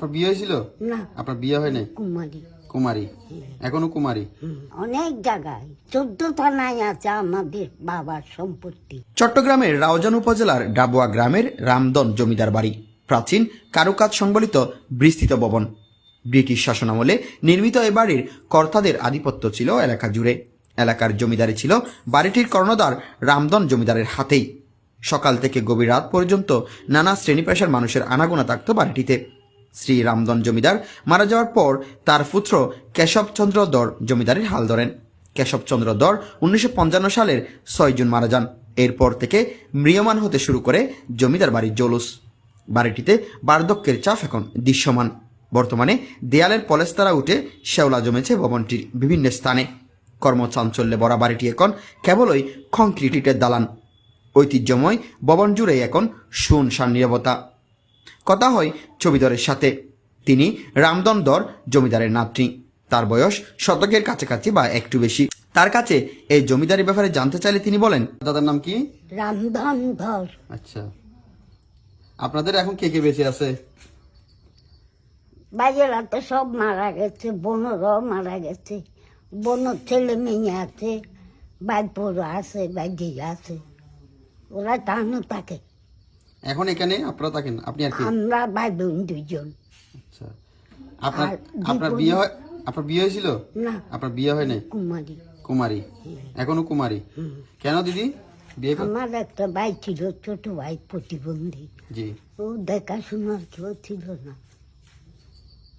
আপনার বিয়ে হয়েছিল? না, আপনার বিয়ে হয় নাই? কুমারী। কুমারী? এখনো কুমারী? অনেক জায়গায় 14 থানায় আছে আমাদের বাবার সম্পত্তি। চট্টগ্রামের রাউজান উপজেলার ডাবুয়া গ্রামের রামদন জমিদার বাড়ি প্রাচীন কারুকাজ সংবলিত বিস্তৃত ভবন। ব্রিটিশ শাসনামলে নির্মিত এ বাড়ির কর্তাদের আধিপত্য ছিল এলাকা জুড়ে। এলাকার জমিদারি ছিল বাড়িটির কর্ণধার রামদন জমিদারের হাতেই। সকাল থেকে গভীর রাত পর্যন্ত নানা শ্রেণী পেশার মানুষের আনাগোনা থাকত বাড়িটিতে। শ্রী রামদন জমিদার মারা যাওয়ার পর তার পুত্র কেশবচন্দ্র দর জমিদারির হাল ধরেন। কেশবচন্দ্র দর 1955 সালের 6 জুন মারা যান। এরপর থেকে ম্রিয়মান হতে শুরু করে জমিদার বাড়ির জৌলুস। বাড়িটিতে বার্ধক্যের চাপ এখন দৃশ্যমান। বর্তমানে দেয়ালের পলেস্তারা উঠে শেওলা জমেছে ভবনটির বিভিন্ন স্থানে। কর্মচাঞ্চল্যে ভরা বাড়িটি এখন কেবলই কংক্রিটের দালান। ঐতিহ্যময় ভবন জুড়ে এখন শুনশান নীরবতা। কথা হয় জমিদারের সাথে। তিনি রামদন দর জমিদারের নাতনি। তার বয়স শতকের কাছাকাছি বা একটু বেশি। তার কাছে এই জমিদারি ব্যাপারে জানতে চাইলে তিনি বলেন, দাদার নাম কি? রামধন ধর। আচ্ছা, আপনাদের এখন কে কে বেঁচে আছে? বাইরেরা তো সব মারা গেছে, বোনরাও মারা গেছে। বোনের ছেলে মেয়ে আছে, বাইপুর আছে, বাইজি আছে, ওরা টানো থাকে। এখন এখানে আপনারা থাকেন? আপনি আর কি? আমরা ভাই বোন দুজন। আচ্ছা, আপনার আর আপনার বিপরীত- বিয়ে হয়? আপনার বিয়ে হয়েছিল? না, আপনার বিয়ে হয় নাই? কুমারী। কুমারী? এখনো কুমারী? কেন দিদি বিয়ে আমার একটা ভাই ছিল, ছোট ভাই, প্রতিবন্ধী। জি। ও দেখাশোনার কেউ ছিল না।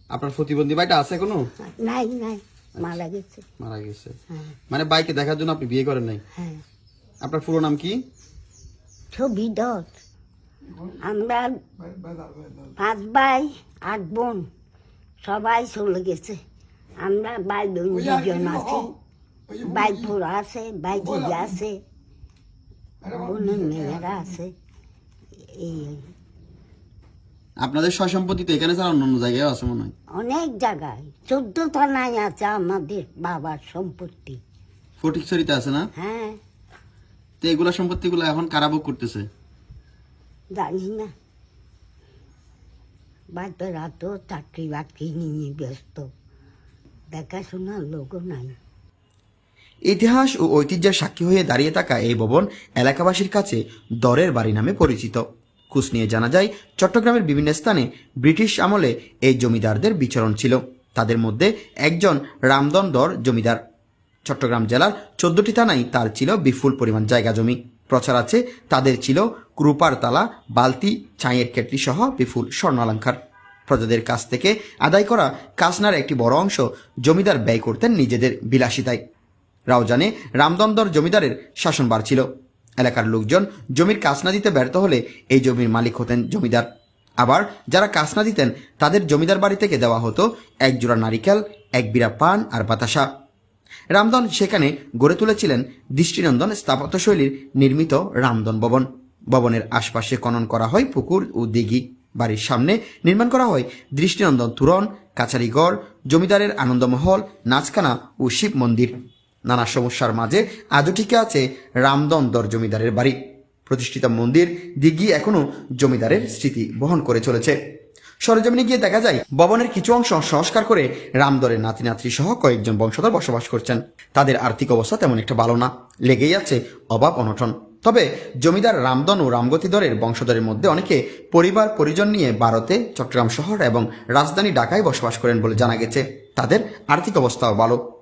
আপনার প্রতিবন্ধী ভাইটা আছে এখনো? নাই নাই, মারা গেছে। মারা গেছে? হ্যাঁ মানে বাইকে দেখার জন্য আপনি বিয়ে করেন নাই? হ্যাঁ। আপনার পুরো নাম কি? ছবি ধর। আমরা 5 ভাই 8 বোন, সবাই চলে গেছে। আমরা ভাই বোন দুজন আছি, বাইপুর আছে, বাইজি আছে, বোনের মেয়েরা আছে। এই আপনাদের সয় সম্পত্তি তো এখানে ছাড়া অন্য জায়গায় আছে মনে হয়? অনেক জায়গায় 14 থানায় আছে আমাদের বাবার সম্পত্তি। ফটিকছড়িতে আছে না? হ্যাঁ, তো এগুলা সম্পত্তিগুলো এখন কারাভোগ করতেছে? জানি না, বাচ্চারা তো চাকরি বাকরি নিয়ে ব্যস্ত, দেখাশোনার লোকও নাই। ইতিহাস ও ঐতিহ্যের সাক্ষী হয়ে দাঁড়িয়ে থাকা এই ভবন এলাকাবাসীর কাছে দরের বাড়ি নামে পরিচিত। খোঁজ নিয়ে জানা যায়, চট্টগ্রামের বিভিন্ন স্থানে ব্রিটিশ আমলে এই জমিদারদের বিচরণ ছিল। তাদের মধ্যে একজন রামদন দর জমিদার। চট্টগ্রাম জেলার 14টি থানায় তার ছিল বিপুল পরিমাণ জায়গা জমি। প্রচার আছে তাদের ছিল রূপার তালা, বালতি, চায়ের কেটলি সহ বিপুল স্বর্ণালঙ্কার। প্রজাদের কাছ থেকে আদায় করা কাসনার একটি বড় অংশ জমিদার ব্যয় করতেন নিজেদের বিলাসিতায়। রাউজানে রামদন্দর জমিদারের শাসনভার ছিল। এলাকার লোকজন জমির কাসনা দিতে ব্যর্থ হলে এই জমির মালিক হতেন জমিদার। আবার যারা কাসনা দিতেন তাদের জমিদার বাড়ি থেকে দেওয়া হতো এক জোড়া নারিকেল, এক বিড়া পান আর বাতাসা। রামদন সেখানে গড়ে তুলেছিলেন দৃষ্টিনন্দন স্থাপত্যশৈলীর নির্মিত রামদন ভবন। ভবনের আশপাশে খনন করা হয় পুকুর ও দিঘি। বাড়ির সামনে নির্মাণ করা হয় দৃষ্টিনন্দন তোরণ, কাছারিঘর, জমিদারের আনন্দমহল, নাচখানা ও শিব মন্দির। নানা সমস্যার মাঝে আজও টিকে আছে রামদন দর জমিদারের বাড়ি। প্রতিষ্ঠিত মন্দির, দিঘি এখনো জমিদারের স্মৃতি বহন করে চলেছে। সরেজমিনে গিয়ে দেখা যায় ভবনের কিছু অংশ সংস্কার করে রামদরের নাতি নাতনি সহ কয়েকজন বংশধর বসবাস করছেন। তাদের আর্থিক অবস্থা তেমন একটা ভালো না, লেগেই আছে অভাব অনটন। তবে জমিদার রামদন ও রামগতি দরের বংশধরের মধ্যে অনেকে পরিবার পরিজন নিয়ে ভারতে, চট্টগ্রাম শহর এবং রাজধানী ঢাকায় বসবাস করেন বলে জানা গেছে। তাদের আর্থিক অবস্থাও ভালো।